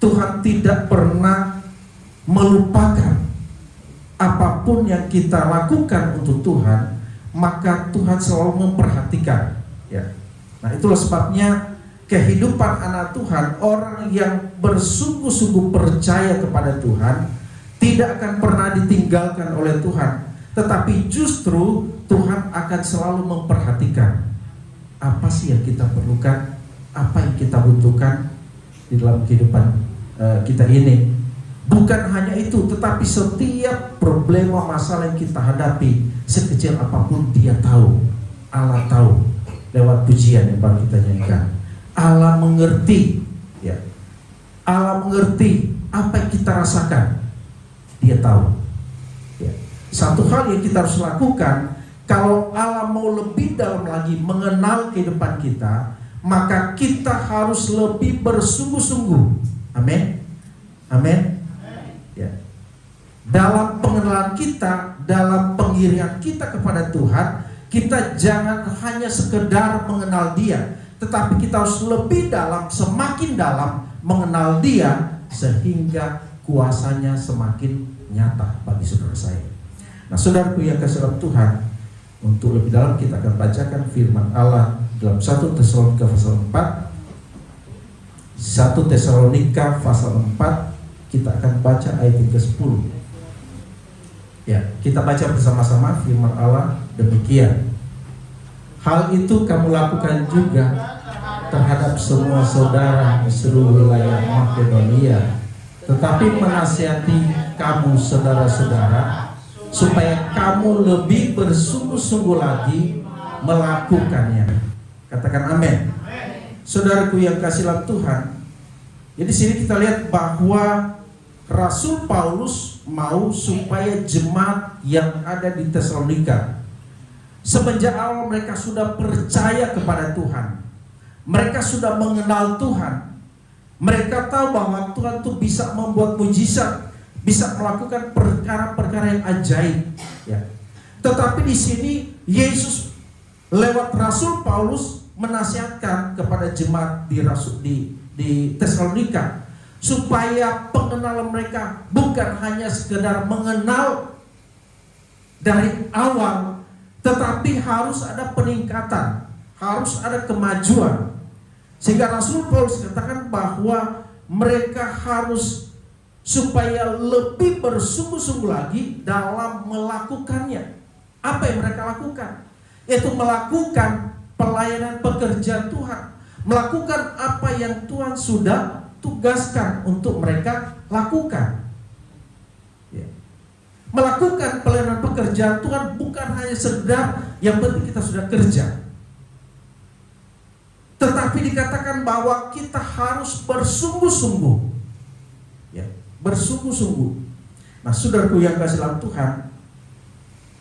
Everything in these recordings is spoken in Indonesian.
Tuhan tidak pernah melupakan apapun yang kita lakukan untuk Tuhan, maka Tuhan selalu memperhatikan. Ya. Nah, itulah sebabnya kehidupan anak Tuhan, orang yang bersungguh-sungguh percaya kepada Tuhan, tidak akan pernah ditinggalkan oleh Tuhan, tetapi justru Tuhan akan selalu memperhatikan apa sih yang kita perlukan, apa yang kita butuhkan di dalam kehidupan kita ini. Bukan hanya itu, tetapi setiap problema masalah yang kita hadapi, sekecil apapun Dia tahu. Allah tahu. Lewat pujian yang baru kita nyanyikan, Allah mengerti, ya. Allah mengerti apa yang kita rasakan. Dia tahu, ya. Satu hal yang kita harus lakukan, kalau Allah mau lebih dalam lagi mengenal kehidupan kita, maka kita harus lebih bersungguh-sungguh. Amin. Amin. Ya. Dalam pengenalan kita, dalam pengiringan kita kepada Tuhan, kita jangan hanya sekedar mengenal Dia, tetapi kita harus lebih dalam, semakin dalam mengenal Dia, sehingga kuasanya semakin nyata bagi saudara saya. Nah, saudaraku yang kasih dalam Tuhan, untuk lebih dalam kita akan bacakan firman Allah dalam 1 Tesalonika pasal 4. 1 Tesalonika pasal 4, kita akan baca ayat yang ke-10. Ya, kita baca bersama-sama firman Allah demikian. Hal itu kamu lakukan juga terhadap semua saudara di seluruh wilayah Makedonia, tetapi menasihati kamu saudara-saudara supaya kamu lebih bersungguh-sungguh lagi melakukannya. Katakan amin. Saudaraku yang kasih dalam Tuhan, jadi sini kita lihat bahwa Rasul Paulus mau supaya jemaat yang ada di Tesalonika, semenjak awal mereka sudah percaya kepada Tuhan, mereka sudah mengenal Tuhan, mereka tahu bahwa Tuhan itu bisa membuat mujizat, bisa melakukan perkara-perkara yang ajaib, ya. Tetapi di sini Yesus lewat Rasul Paulus menasihatkan kepada jemaat di Tesalonika, supaya pengenalan mereka bukan hanya sekedar mengenal dari awal, tetapi harus ada peningkatan, harus ada kemajuan. Sehingga Rasul Paulus katakan bahwa mereka harus supaya lebih bersungguh-sungguh lagi dalam melakukannya. Apa yang mereka lakukan? Yaitu melakukan pelayanan pekerjaan Tuhan, melakukan apa yang Tuhan sudah tugaskan untuk mereka lakukan, ya. Melakukan pelayanan pekerjaan Tuhan bukan hanya sekedar yang penting kita sudah kerja, tetapi dikatakan bahwa kita harus bersungguh-sungguh, ya, bersungguh-sungguh. Nah, saudaraku yang kasih dalam Tuhan,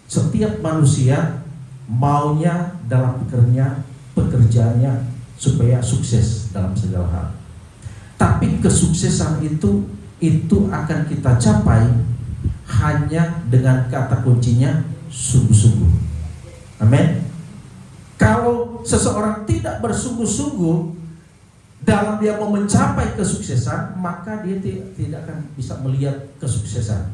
setiap manusia maunya dalam pekerjaannya supaya sukses dalam segala hal. Tapi kesuksesan itu akan kita capai hanya dengan kata kuncinya sungguh-sungguh. Amin. Kalau seseorang tidak bersungguh-sungguh dalam dia mau mencapai kesuksesan, maka dia tidak akan bisa melihat kesuksesan.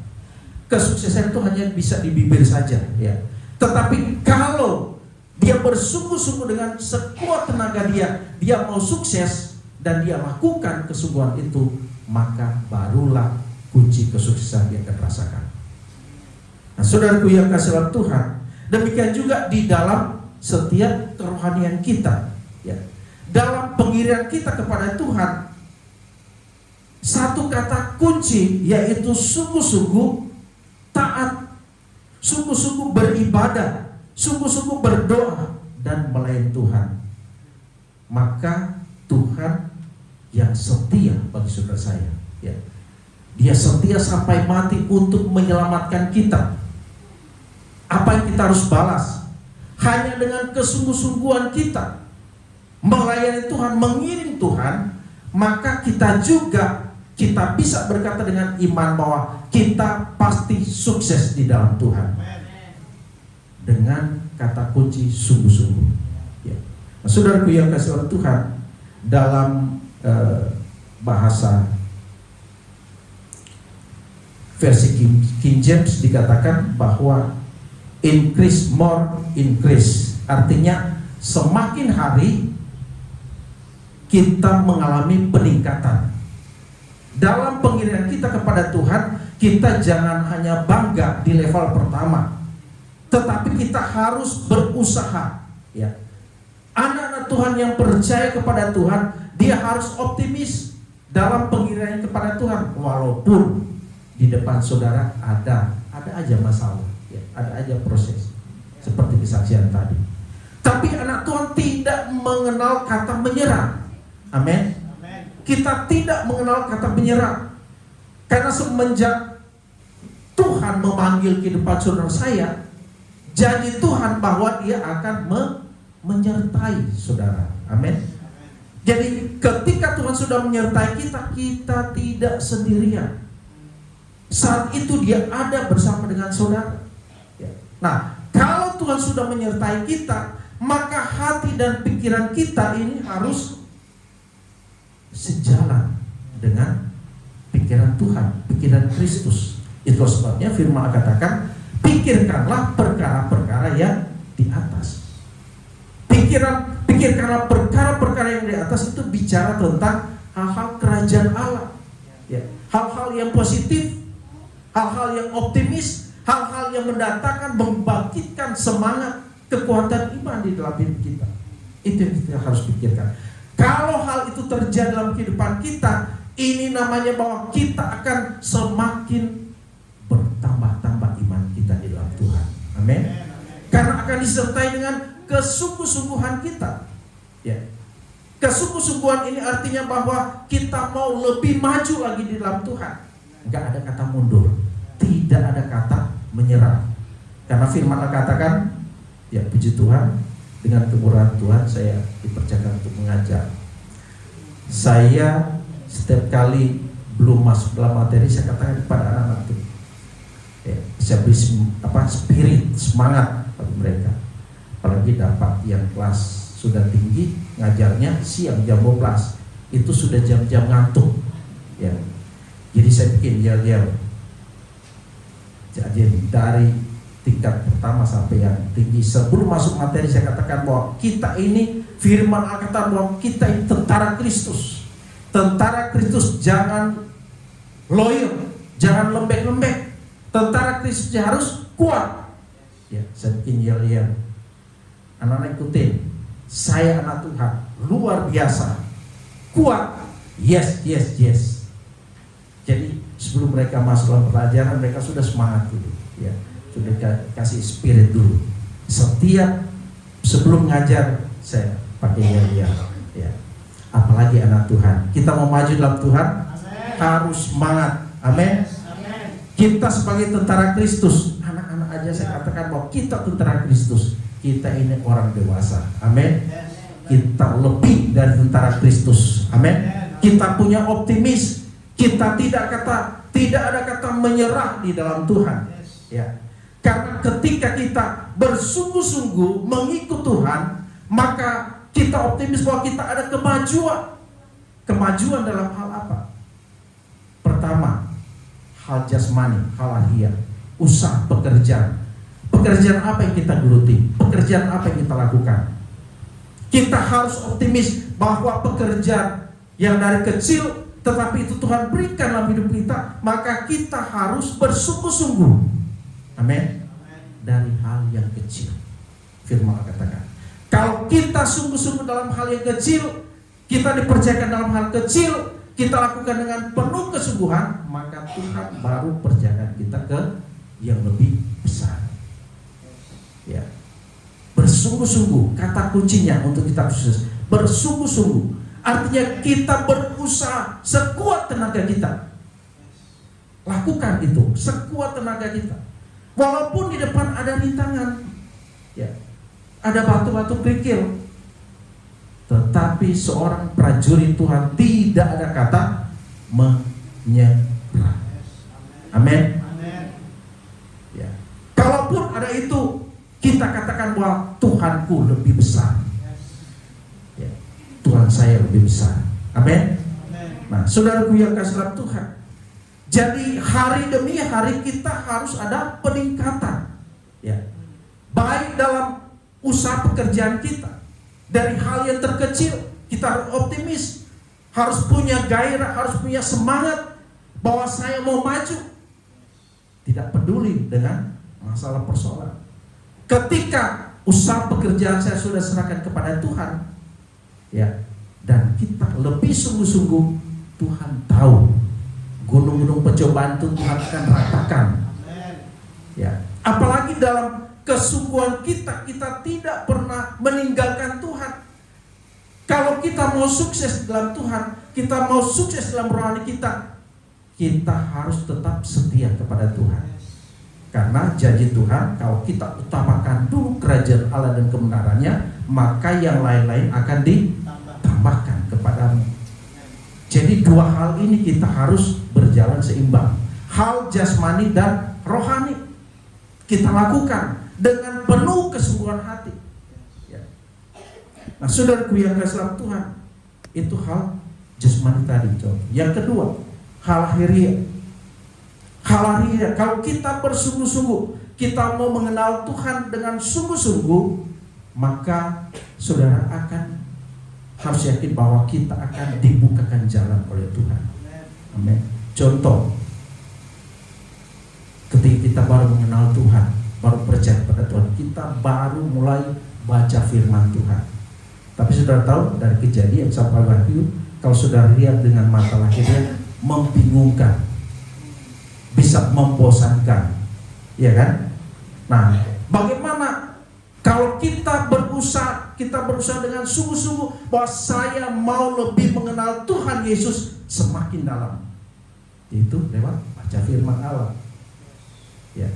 Kesuksesan itu hanya bisa di bibir saja, ya. Tetapi kalau dia bersungguh-sungguh dengan sekuat tenaga dia mau sukses, dan dia lakukan kesungguhan itu, maka barulah kunci kesuksesan dia akan rasakan. Nah, saudaraku yang kasih dalam Tuhan, demikian juga di dalam setiap kerohanian kita, ya. Dalam pengiringan kita kepada Tuhan, satu kata kunci yaitu sungguh-sungguh taat, sungguh-sungguh beribadah, sungguh-sungguh berdoa dan melayani Tuhan. Maka Tuhan yang setia bagi saudara saya, ya. Dia setia sampai mati untuk menyelamatkan kita. Apa yang kita harus balas? Hanya dengan kesungguh-sungguhan kita melayani Tuhan, mengiring Tuhan, maka kita bisa berkata dengan iman bahwa kita pasti sukses di dalam Tuhan. Dengan kata kunci sungguh-sungguh, ya. Nah, saudaraku yang kasih oleh Tuhan, dalam bahasa versi King James dikatakan bahwa increase more increase, artinya semakin hari kita mengalami peningkatan. Dalam pengirian kita kepada Tuhan, kita jangan hanya bangga di level pertama, tetapi kita harus berusaha. Ya, anak-anak Tuhan yang percaya kepada Tuhan, dia harus optimis dalam pengirian kepada Tuhan, walaupun di depan saudara ada aja masalah, ya, ada aja proses, seperti kesaksian tadi. Tapi anak Tuhan tidak mengenal kata menyerah. Amin. Kita tidak mengenal kata menyerah, karena semenjak Tuhan memanggil kehidupan saudara saya, janji Tuhan bahwa dia akan menyertai saudara. Amin. Jadi ketika Tuhan sudah menyertai kita, kita tidak sendirian. Saat itu dia ada bersama dengan saudara. Nah, kalau Tuhan sudah menyertai kita, maka hati dan pikiran kita ini harus sejalan dengan pikiran Tuhan, pikiran Kristus. Itu sebabnya firman katakan, pikirkanlah perkara-perkara yang di atas. Pikirkanlah perkara-perkara yang di atas, itu bicara tentang hal-hal kerajaan Allah, ya, hal-hal yang positif, hal-hal yang optimis, hal-hal yang mendatangkan, membangkitkan semangat, kekuatan iman di dalam hidup kita. Itu yang kita harus pikirkan. Kalau hal itu terjadi dalam kehidupan kita, ini namanya bahwa kita akan semakin bertambah-tambah iman kita di dalam Tuhan. Amin. Karena akan disertai dengan kesungguh-sungguhan kita. Ya. Kesungguh-sungguhan ini artinya bahwa kita mau lebih maju lagi di dalam Tuhan. Enggak ada kata mundur, tidak ada kata menyerah. Karena firman Allah katakan, ya puji Tuhan, dengan kemurahan Tuhan saya dipercayakan untuk mengajar. Saya setiap kali belum masuk dalam materi, saya katakan kepada anak-anak itu, ya, saya beri spirit, semangat bagi mereka. Apalagi dapat yang kelas sudah tinggi, ngajarnya siang jam 12, itu sudah jam-jam ngantuk, ya. Jadi saya bikin yel-yel. Jadi dari tingkat pertama sampai yang tinggi, sebelum masuk materi saya katakan bahwa kita ini, firman Alkitab bahwa kita ini tentara Kristus. Tentara Kristus jangan loyo, jangan lembek-lembek. Tentara Kristus harus kuat. Ya, saya bikin yel-yel. Anak-anak ikutin. Saya anak Tuhan, luar biasa, kuat. Yes, yes, yes. Jadi sebelum mereka masuk dalam pelajaran, mereka sudah semangat dulu, ya. Sudah kasih spirit dulu. Setiap sebelum ngajar saya pakai yel-yel, ya. Apalagi anak Tuhan, kita mau maju dalam Tuhan, amen, harus semangat. Amin. Kita sebagai tentara Kristus, anak-anak aja saya katakan bahwa kita tentara Kristus. Kita ini orang dewasa. Amin. Kita lebih dari tentara Kristus. Amin. Kita punya optimis. Kita tidak ada kata menyerah di dalam Tuhan. Ya. Karena ketika kita bersungguh-sungguh mengikut Tuhan, maka kita optimis bahwa kita ada kemajuan. Kemajuan dalam hal apa? Pertama, hal jasmani, hal lahir, usaha, pekerjaan. Pekerjaan apa yang kita geluti? Pekerjaan apa yang kita lakukan? Kita harus optimis bahwa pekerjaan yang dari kecil tetapi itu Tuhan berikan dalam hidup kita, maka kita harus bersungguh-sungguh. Amin. Dari hal yang kecil. Firman Allah katakan, kalau kita sungguh-sungguh dalam hal yang kecil, kita dipercayakan dalam hal kecil, kita lakukan dengan penuh kesungguhan, maka Tuhan baru percayakan kita ke yang lebih besar. Ya. Bersungguh-sungguh, kata kuncinya untuk kita sukses. Bersungguh-sungguh artinya kita berusaha sekuat tenaga kita. Lakukan itu sekuat tenaga kita. Walaupun di depan ada rintangan, ya, ada batu-batu kerikil, tetapi seorang prajurit Tuhan tidak ada kata menyerah. Amin. Ya. Kalaupun ada itu, kita katakan bahwa Tuhanku lebih besar. Ya. Tuhan saya lebih besar. Amin. Nah, saudaraku yang kasih dalam Tuhan, Jadi hari demi hari kita harus ada peningkatan, ya. Baik dalam usaha pekerjaan kita, dari hal yang terkecil kita harus optimis, harus punya gairah, harus punya semangat bahwa saya mau maju, tidak peduli dengan masalah persoalan. Ketika usaha pekerjaan saya sudah serahkan kepada Tuhan, ya, dan kita lebih sungguh-sungguh, Tuhan tahu gunung-gunung pencobaan itu Tuhan akan ratakan. Ya, apalagi dalam kesungguhan kita tidak pernah meninggalkan Tuhan. Kalau kita mau sukses dalam Tuhan, kita mau sukses dalam rohani kita harus tetap setia kepada Tuhan. Karena janji Tuhan, kalau kita utamakan dulu kerajaan Allah dan kebenarannya, maka yang lain-lain akan ditambahkan kepadamu. Jadi dua hal ini kita harus berjalan seimbang. Hal jasmani dan rohani kita lakukan dengan penuh kesungguhan hati. Ya. Nah, saudaraku yang kasih dalam Tuhan, itu hal jasmani tadi. Yang kedua, hal lahiriah. Hal lahiriah, kalau kita bersungguh-sungguh, kita mau mengenal Tuhan dengan sungguh-sungguh, maka saudara akan harus yakin bahwa kita akan dibukakan jalan oleh Tuhan. Amin. Contoh, ketika kita baru mengenal Tuhan, baru percaya pada Tuhan, kita baru mulai baca firman Tuhan. Tapi saudara tahu dari Kejadian sampai Wahyu, kalau saudara lihat dengan mata lahirnya, membingungkan, bisa membosankan, ya kan? Nah, bagaimana kalau kita berusaha dengan sungguh-sungguh bahwa saya mau lebih mengenal Tuhan Yesus semakin dalam, itu lewat baca firman Allah. Ya.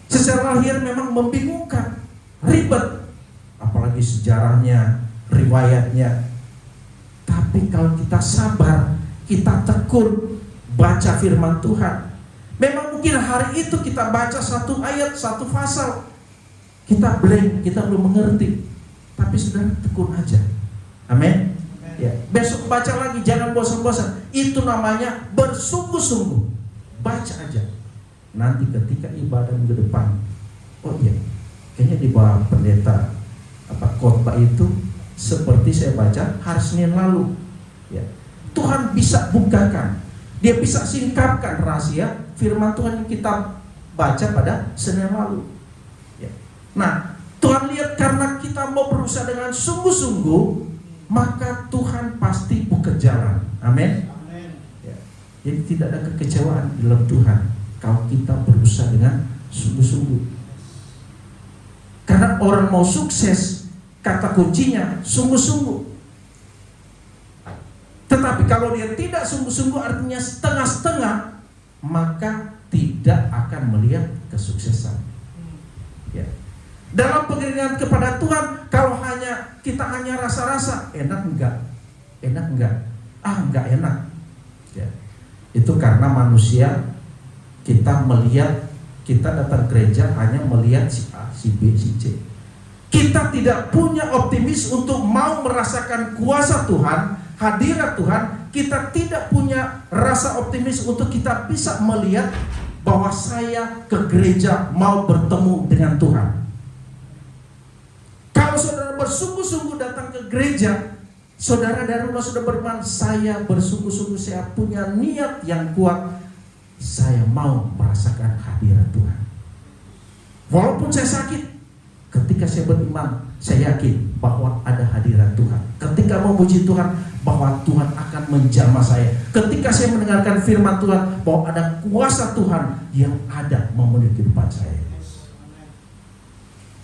Secara lahir memang membingungkan, ribet, apalagi sejarahnya, riwayatnya. Tapi kalau kita sabar, kita tekun baca firman Tuhan, memang mungkin hari itu kita baca satu ayat, satu pasal, kita blank, kita belum mengerti, tapi saudara tekun aja. Amin. Ya. Besok baca lagi, jangan bosan-bosan. Itu namanya bersungguh-sungguh. Baca aja. Nanti ketika ibadah minggu depan, oh iya, kayaknya di bawah pendeta khotbah itu seperti saya baca hari Senin lalu. Ya. Tuhan bisa bukakan, Dia bisa singkapkan rahasia firman Tuhan yang kita baca pada Senin lalu. Ya. Nah, Tuhan lihat karena kita mau berusaha dengan sungguh-sungguh, maka Tuhan pasti buka jalan. Amin. Ya. Jadi tidak ada kekecewaan di dalam Tuhan kalau kita berusaha dengan sungguh-sungguh. Karena orang mau sukses, kata kuncinya sungguh-sungguh. Tetapi kalau dia tidak sungguh-sungguh, artinya setengah-setengah, maka tidak akan melihat kesuksesan. Ya. Dalam pengiringan kepada Tuhan, kalau kita hanya rasa-rasa, enak enggak, enggak enak. Ya. Itu karena manusia, kita melihat, kita datang gereja hanya melihat si A, si B, si C. Kita tidak punya optimis untuk mau merasakan kuasa Tuhan, hadirat Tuhan. Kita tidak punya rasa optimis untuk kita bisa melihat bahwa saya ke gereja mau bertemu dengan Tuhan. Kalau saudara bersungguh-sungguh datang ke gereja, saudara dari rumah sudah beriman, saya bersungguh-sungguh, saya punya niat yang kuat, saya mau merasakan hadirat Tuhan. Walaupun saya sakit, ketika saya beriman, saya yakin bahwa ada hadirat Tuhan. Ketika memuji Tuhan, bahwa Tuhan akan menjamah saya. Ketika saya mendengarkan firman Tuhan, bahwa ada kuasa Tuhan yang ada memenuhi kehidupan saya.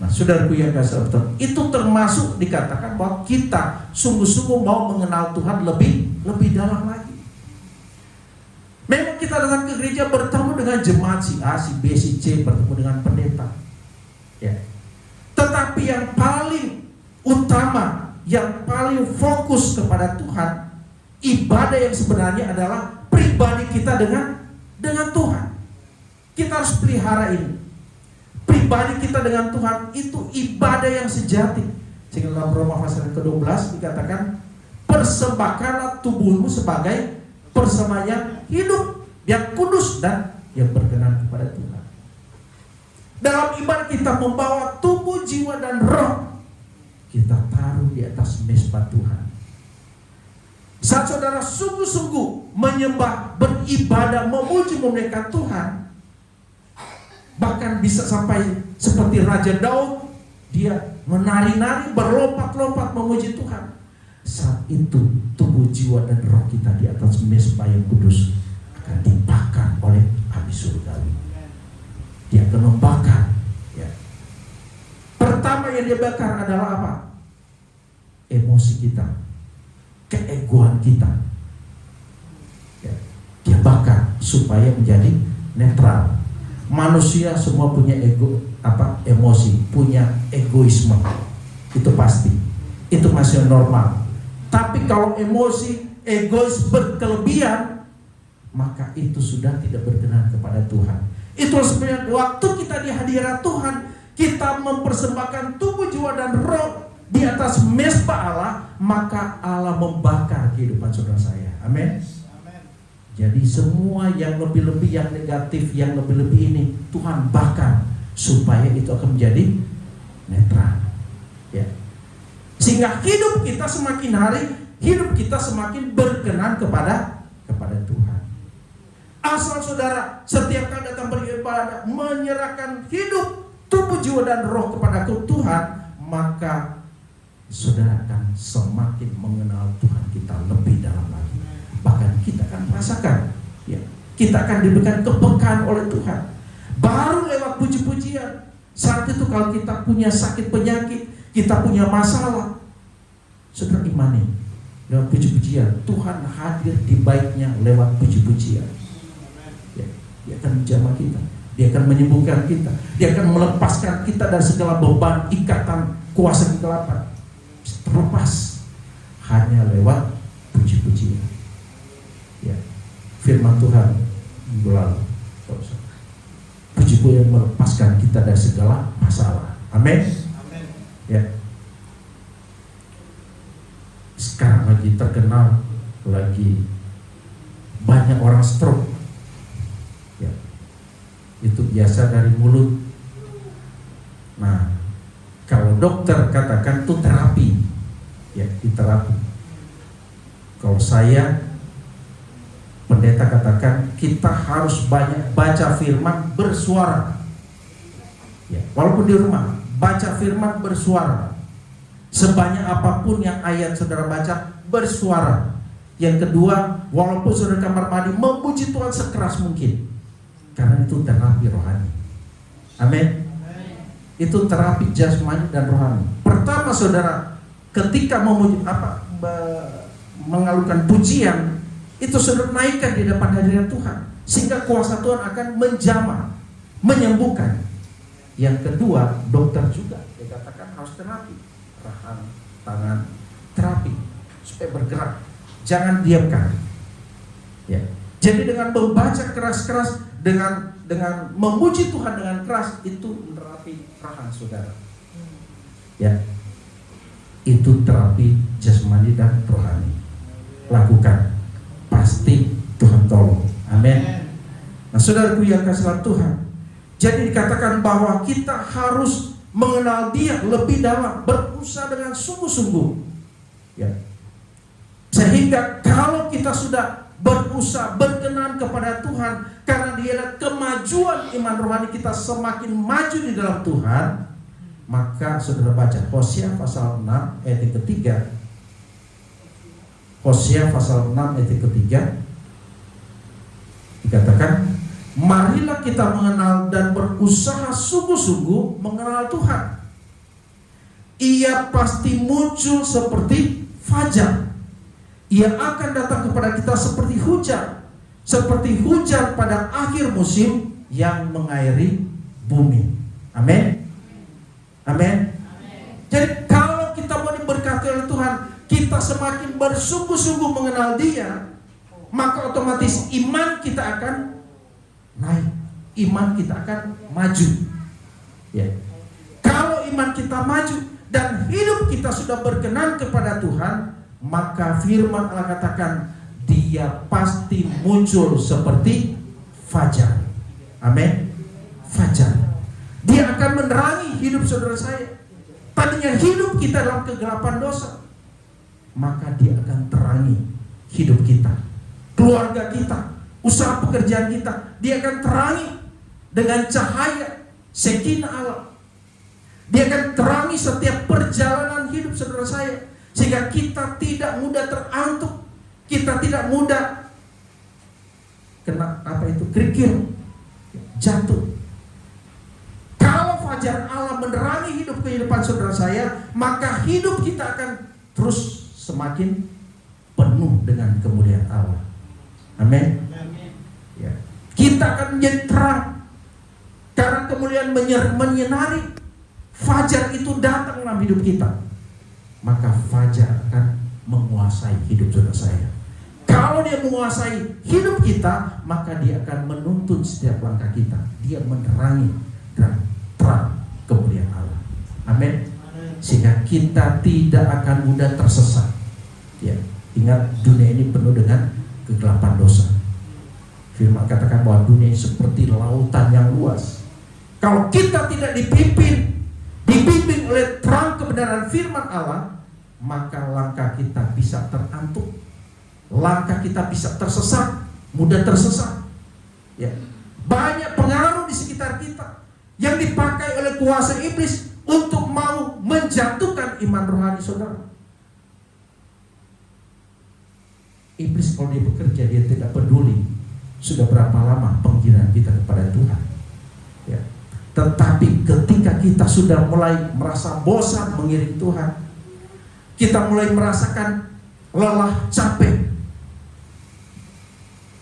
Nah, saudaraku yang kasih Tuhan, itu termasuk dikatakan bahwa kita sungguh-sungguh mau mengenal Tuhan lebih dalam lagi. Memang kita datang ke gereja bertemu dengan jemaat si A, si B, si C, bertemu dengan pendeta. Ya. Tetapi yang paling utama, yang paling fokus kepada Tuhan, ibadah yang sebenarnya adalah pribadi kita dengan Tuhan. Kita harus pelihara ini. Pribadi kita dengan Tuhan itu ibadah yang sejati. Sehingga dalam Roma pasal ke-12 dikatakan, persembahkanlah tubuhmu sebagai persembahan hidup. Di yang kudus dan yang berkenan kepada Tuhan. Dalam iman kita membawa tubuh, jiwa, dan roh kita taruh di atas mezbah Tuhan. Saat saudara sungguh-sungguh menyembah, beribadah, memuji, memuliakan Tuhan, bahkan bisa sampai seperti Raja Daud, dia menari-nari, berlompat-lompat memuji Tuhan. Saat itu tubuh, jiwa, dan roh kita di atas mezbah yang kudus akan dibakar oleh api surgawi. Dia akan membakar, ya. Pertama yang dia bakar adalah apa? Emosi kita, keegoan kita, ya. Dia bakar supaya menjadi netral. Manusia semua punya emosi, punya egoisme, itu pasti, itu masih normal. Tapi kalau emosi, egois berkelebihan, maka itu sudah tidak berkenan kepada Tuhan. Itu sebenarnya waktu kita di hadirat Tuhan, kita mempersembahkan tubuh, jiwa, dan roh di atas mezbah Allah, maka Allah membakar kehidupan saudara saya. Amin. Jadi semua yang lebih-lebih, yang negatif, yang lebih-lebih ini Tuhan bakar supaya itu akan menjadi netral, ya. Sehingga hidup kita semakin hari, hidup kita semakin berkenan kepada Tuhan. Asal saudara setiap kali datang beribadah, menyerahkan hidup, tubuh, jiwa, dan roh kepada Tuhan, maka saudara akan semakin mengenal Tuhan kita lebih dalam lagi. Bahkan kita akan merasakan, ya, kita akan diberikan kepekaan oleh Tuhan. Baru lewat puji-pujian. Saat itu kalau kita punya sakit penyakit, kita punya masalah, saudara imani, lewat puji-pujian Tuhan hadir di baiknya lewat puji-pujian. Ya, dia akan menjamah kita, dia akan menyembuhkan kita, dia akan melepaskan kita dari segala beban, ikatan, kuasa kegelapan. Terlepas hanya lewat puji-pujian. Ya, firman Tuhan minggu lalu, puji-pujian melepaskan kita dari segala masalah. Amin. Ya. Sekarang lagi terkenal, lagi banyak orang stroke. Ya. Itu biasa dari mulut. Nah, kalau dokter katakan itu terapi, ya, itu terapi. Kalau saya, pendeta katakan kita harus banyak baca firman bersuara, ya, walaupun di rumah baca firman bersuara. Sebanyak apapun yang ayat saudara baca, bersuara. Yang kedua, walaupun saudara kamar mandi, memuji Tuhan sekeras mungkin, karena itu terapi rohani. Amin. Itu terapi jasmani dan rohani. Pertama saudara, ketika memuji mengalurkan pujian, itu saudara naikkan di depan hadirat Tuhan, sehingga kuasa Tuhan akan menjamah, menyembuhkan. Yang kedua, dokter juga dikatakan harus terapi, rahang, tangan, terapi supaya bergerak, jangan diamkan. Ya. Jadi dengan membaca keras-keras, dengan memuji Tuhan dengan keras, itu terapi rahang saudara. Ya, itu terapi jasmani dan rohani. Lakukan, pasti Tuhan tolong. Amin. Nah, saudaraku yang kasih Tuhan, jadi dikatakan bahwa kita harus mengenal Dia lebih dalam, berusaha dengan sungguh-sungguh. Ya. Sehingga kalau kita sudah berusaha berkenan kepada Tuhan, karena Dia adalah kemajuan iman rohani kita semakin maju di dalam Tuhan, maka saudara baca Hosea pasal 6 ayat yang ketiga. Hosea pasal 6 ayat yang ketiga dikatakan, marilah kita mengenal dan berusaha sungguh-sungguh mengenal Tuhan. Ia pasti muncul seperti fajar. Ia akan datang kepada kita seperti hujan pada akhir musim yang mengairi bumi. Amin. Amin. Jadi kalau kita mau diberkati oleh Tuhan, kita semakin bersungguh-sungguh mengenal Dia, maka otomatis iman kita akan naik, iman kita akan maju. Ya. Kalau iman kita maju dan hidup kita sudah berkenan kepada Tuhan, maka firman Allah katakan Dia pasti muncul seperti fajar. Amin. Fajar. Dia akan menerangi hidup saudara saya. Tadinya hidup kita dalam kegelapan dosa, maka dia akan terangi hidup kita, keluarga kita, usaha pekerjaan kita. Dia akan terangi dengan cahaya Shekinah Allah. Dia akan terangi setiap perjalanan hidup saudara saya, sehingga kita tidak mudah terantuk, kita tidak mudah kena kerikil, jatuh. Kalau fajar Allah menerangi hidup kehidupan saudara saya, maka hidup kita akan terus semakin penuh dengan kemuliaan Allah. Amin. Ya. Kita akan menjadi terang karena kemuliaan menyinari. Fajar itu datang dalam hidup kita, maka fajar akan menguasai hidup saudara saya. Kalau dia menguasai hidup kita, maka dia akan menuntun setiap langkah kita. Dia menerangi dan terang kemuliaan Allah. Amin. Sehingga kita tidak akan mudah tersesat. Ya, ingat dunia ini penuh dengan kegelapan dosa. Firman katakan bahwa dunia ini seperti lautan yang luas. Kalau kita tidak dibimbing oleh terang kebenaran firman Allah, maka langkah kita bisa terantuk, langkah kita bisa tersesat, mudah tersesat. Ya. Banyak pengaruh di sekitar kita yang dipakai oleh kuasa iblis untuk mau menjatuhkan iman rohani saudara. Iblis kalau dia bekerja, dia tidak peduli sudah berapa lama panggilan kita kepada Tuhan. Ya. Tetapi ketika kita sudah mulai merasa bosan mengiring Tuhan, kita mulai merasakan lelah, capek,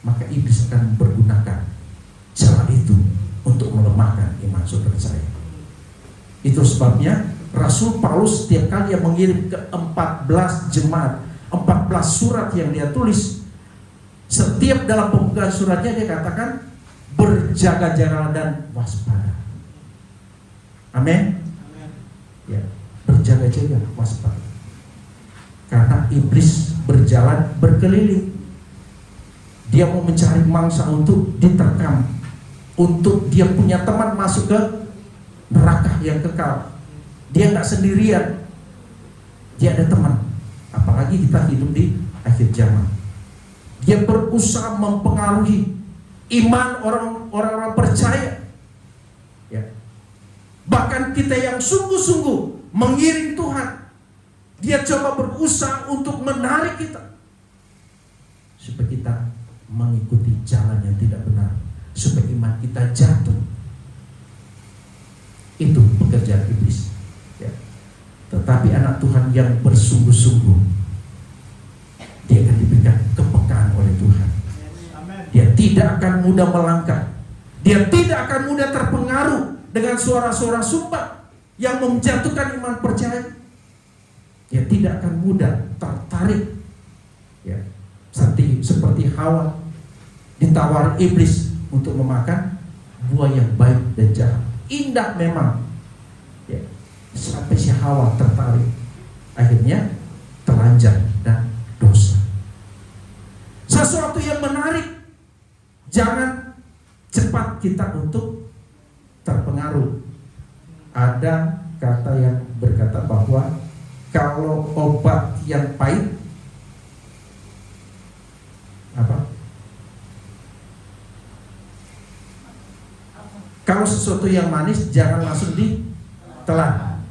maka iblis akan mempergunakan celah itu untuk melemahkan iman saudara saya. Itu sebabnya Rasul Paulus setiap kali yang mengirim ke 14 jemaat, 14 surat yang dia tulis, setiap dalam pembukaan suratnya dia katakan berjaga-jaga dan waspada. Amin. Ya, berjaga-jaga, waspada. Karena iblis berjalan berkeliling. Dia mau mencari mangsa untuk diterkam, untuk dia punya teman masuk ke neraka yang kekal. Dia nggak sendirian, dia ada teman. Apalagi kita hidup di akhir zaman. Dia berusaha mempengaruhi iman orang-orang percaya. Ya. Bahkan kita yang sungguh-sungguh mengiring Tuhan, dia coba berusaha untuk menarik kita supaya kita mengikuti jalan yang tidak benar, supaya iman kita jatuh. Itu pekerjaan iblis. Ya. Tetapi anak Tuhan yang bersungguh-sungguh, dia akan diberikan kepekaan oleh Tuhan. Dia tidak akan mudah melangkah. Dia tidak akan mudah terpengaruh dengan suara-suara sumpah yang menjatuhkan iman percaya. Dia tidak akan mudah tertarik. Ya. Seperti Hawa ditawari iblis untuk memakan buah yang baik dan jahat. Indah memang. Ya. Sampai si Hawa tertarik. Akhirnya telanjang dan dosa. Sesuatu yang menarik. Jangan cepat kita untuk terpengaruh. Ada kata yang berkata bahwa kalau obat yang pahit kalau sesuatu yang manis jangan langsung ditelan.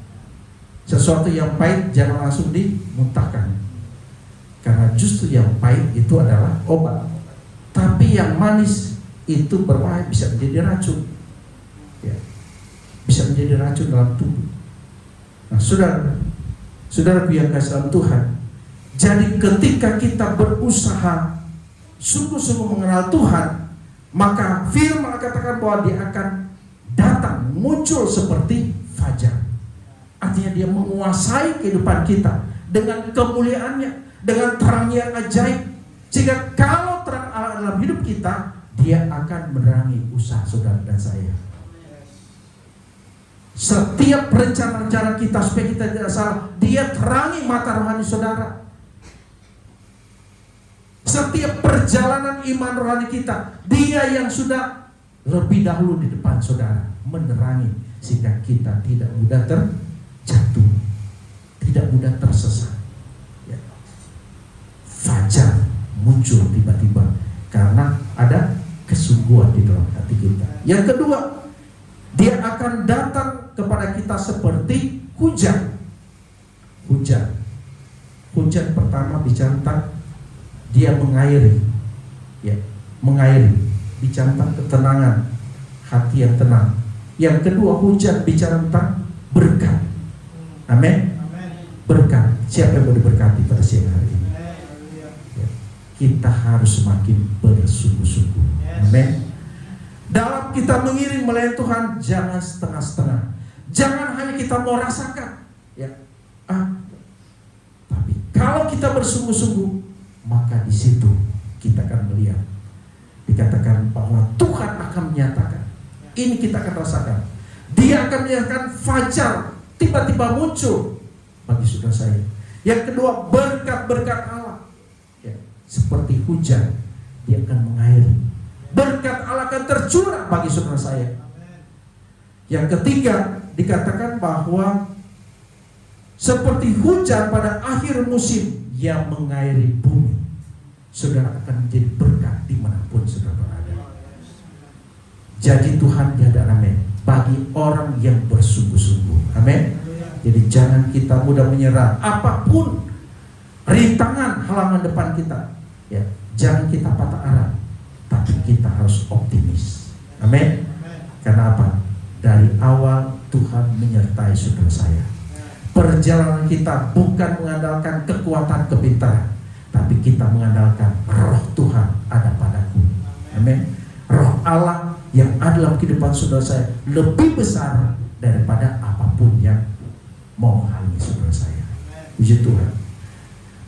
Sesuatu yang pahit jangan langsung dimuntahkan. Karena justru yang pahit itu adalah obat. Tapi yang manis itu berbahaya, bisa menjadi racun. Ya. Bisa menjadi racun dalam tubuh. Nah, saudara yang kasih dalam Tuhan, jadi ketika kita berusaha sungguh-sungguh mengenal Tuhan, maka firman katakan bahwa dia akan datang, muncul seperti fajar. Artinya dia menguasai kehidupan kita dengan kemuliaannya, dengan terang yang ajaib. Sehingga kalau terang Allah dalam hidup kita, dia akan menerangi usaha saudara dan saya. Setiap rencana-rencana kita supaya kita tidak salah, dia terangi mata rohani saudara. Setiap perjalanan iman rohani kita, Dia yang sudah lebih dahulu di depan saudara menerangi, sehingga kita tidak mudah terjatuh, tidak mudah tersesat. Ya. Fajar muncul tiba-tiba karena ada kesungguhan di dalam hati kita. Yang kedua, Dia akan datang kepada kita seperti hujan. Hujan pertama bicara tentang Dia mengairi, ya, mengairi, bicara tentang ketenangan, hati yang tenang. Yang kedua, hujan bicara tentang berkat. Amin. Berkat. Siapa yang mau diberkati pada siang hari ini? Ya. Kita harus semakin bersungguh-sungguh. Amin. Dalam kita mengiring melayani Tuhan, jangan setengah-setengah. Jangan hanya kita mau rasakan, ya. Tapi kalau kita bersungguh-sungguh, maka di situ kita akan melihat. Dikatakan bahwa Tuhan akan menyatakan. Ini kita akan rasakan. Dia akan menyatakan fajar tiba-tiba muncul bagi saudara saya. Yang kedua, berkat-berkat Allah, ya, seperti hujan, Dia akan mengairi. Berkat Allah akan tercurah bagi saudara saya. Yang ketiga, dikatakan bahwa seperti hujan pada akhir musim yang mengairi bumi. Saudara akan menjadi berkat dimanapun saudara berada. Janji Tuhan tiada amin bagi orang yang bersungguh-sungguh. Amin. Jadi jangan kita mudah menyerah. Apapun rintangan halangan depan kita, ya, jangan kita patah arah, tapi kita harus optimis. Amin. Karena apa? Dari awal Tuhan menyertai saudara saya. Perjalanan kita bukan mengandalkan kekuatan kepintaran, tapi kita mengandalkan roh Tuhan ada padaku. Amin. Roh Allah yang ada dalam kehidupan saudara saya lebih besar daripada apapun yang mau menghalangi saudara saya. Puji Tuhan.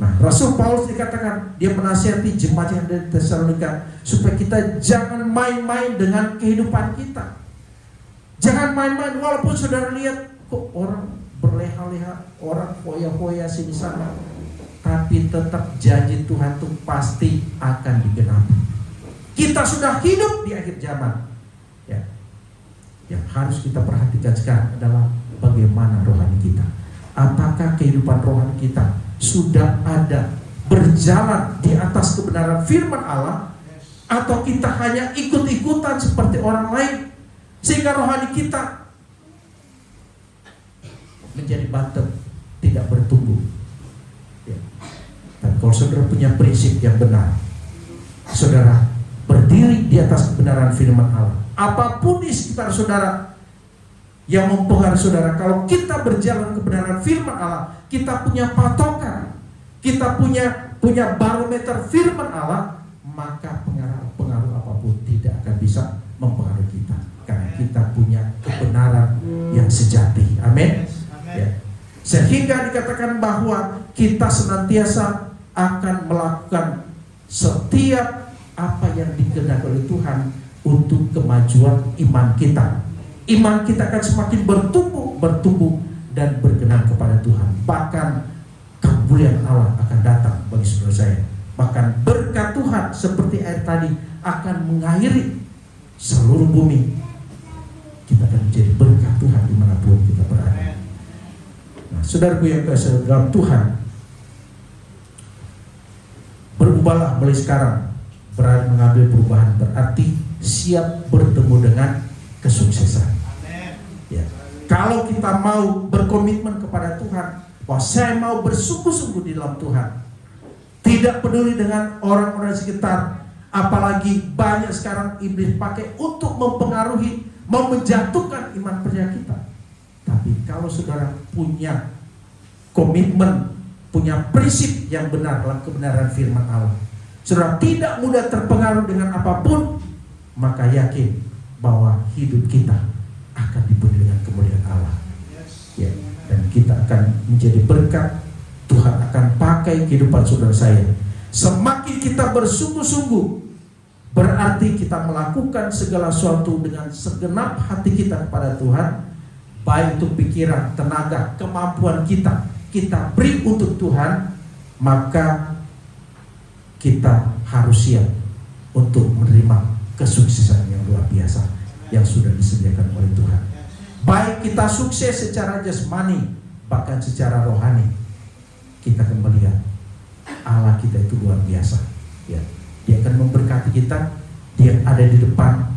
Nah, Rasul Paulus dikatakan dia menasihati jemaat yang ada di Tesalonika supaya kita jangan main-main dengan kehidupan kita. Jangan main-main, walaupun saudara lihat kok orang berleha-leha, orang foya-foya sini sana, tapi tetap janji Tuhan itu pasti akan digenapi. Kita sudah hidup di akhir zaman, ya. Yang harus kita perhatikan sekarang adalah bagaimana rohani kita. Apakah kehidupan rohani kita sudah ada berjalan di atas kebenaran firman Allah, atau kita hanya ikut-ikutan seperti orang lain sehingga rohani kita menjadi bantet, tidak bertumbuh, ya. Dan kalau saudara punya prinsip yang benar, saudara berdiri di atas kebenaran firman Allah, apapun di sekitar saudara yang mempengaruhi saudara, kalau kita berjalan kebenaran firman Allah, kita punya patokan, kita punya barometer firman Allah, maka pengaruh apapun tidak akan bisa mempengaruhi kita, karena kita punya kebenaran yang sejati. Amin. Ya. Sehingga dikatakan bahwa kita senantiasa akan melakukan setiap apa yang dikehendaki oleh Tuhan untuk kemajuan iman kita. Iman kita akan semakin bertumbuh dan berkenan kepada Tuhan. Bahkan kemuliaan Allah akan datang bagi saudara saya. Bahkan berkat Tuhan seperti air tadi akan mengairi seluruh bumi. Kita akan menjadi berkat Tuhan dimanapun kita berada. Nah, saudaraku yang kasih dalam Tuhan, berubahlah mulai sekarang. Berani mengambil perubahan berarti siap bertemu dengan kesuksesan. Ya. Kalau kita mau berkomitmen kepada Tuhan, bahwa saya mau bersungguh-sungguh di dalam Tuhan, tidak peduli dengan orang-orang sekitar, apalagi banyak sekarang iblis pakai untuk mempengaruhi, mau menjatuhkan iman percaya kita. Tapi kalau saudara punya komitmen, punya prinsip yang benar dalam kebenaran firman Allah, saudara tidak mudah terpengaruh dengan apapun, maka yakin bahwa hidup kita akan dipenuhi dengan kemuliaan Allah. Ya, dan kita akan menjadi berkat. Tuhan akan pakai kehidupan saudara saya. Semakin kita bersungguh-sungguh, berarti kita melakukan segala sesuatu dengan segenap hati kita kepada Tuhan. Baik itu pikiran, tenaga, kemampuan kita beri untuk Tuhan, maka kita harus siap untuk menerima kesuksesan yang luar biasa yang sudah disediakan oleh Tuhan. Baik kita sukses secara jasmani, bahkan secara rohani, kita akan melihat Allah kita itu luar biasa. Ya, Dia akan memberkati kita. Dia ada di depan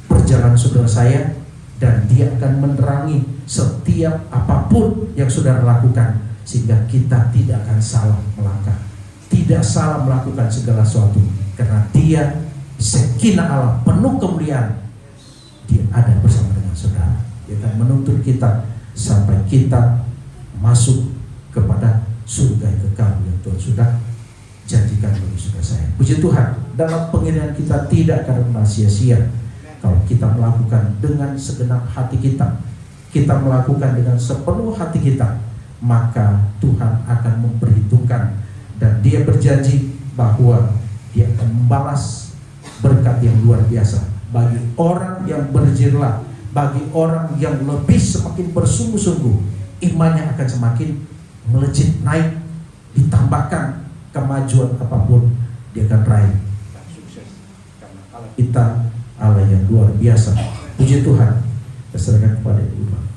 perjalanan saudara saya, dan Dia akan menerangi setiap apapun yang saudara lakukan, sehingga kita tidak akan salah melangkah, tidak salah melakukan segala sesuatu, karena Dia Shekinah Allah penuh kemuliaan. Dia ada bersama dengan saudara. Dia akan menuntun kita sampai kita masuk kepada surga yang kekal yang Tuhan sudah janjikan bagi saudara saya. Puji Tuhan, dalam pengirian kita tidak akan pernah sia-sia kalau kita melakukan dengan segenap hati kita. Kita melakukan dengan sepenuh hati kita, maka Tuhan akan memperhitungkan, dan Dia berjanji bahwa Dia akan membalas berkat yang luar biasa bagi orang yang berjirlah, bagi orang yang lebih semakin bersungguh-sungguh, imannya akan semakin melejit naik, ditambahkan kemajuan apapun dia akan raih sukses, karena Allah kita Allah yang luar biasa. Puji Tuhan, saya serahkan kepada Ibu.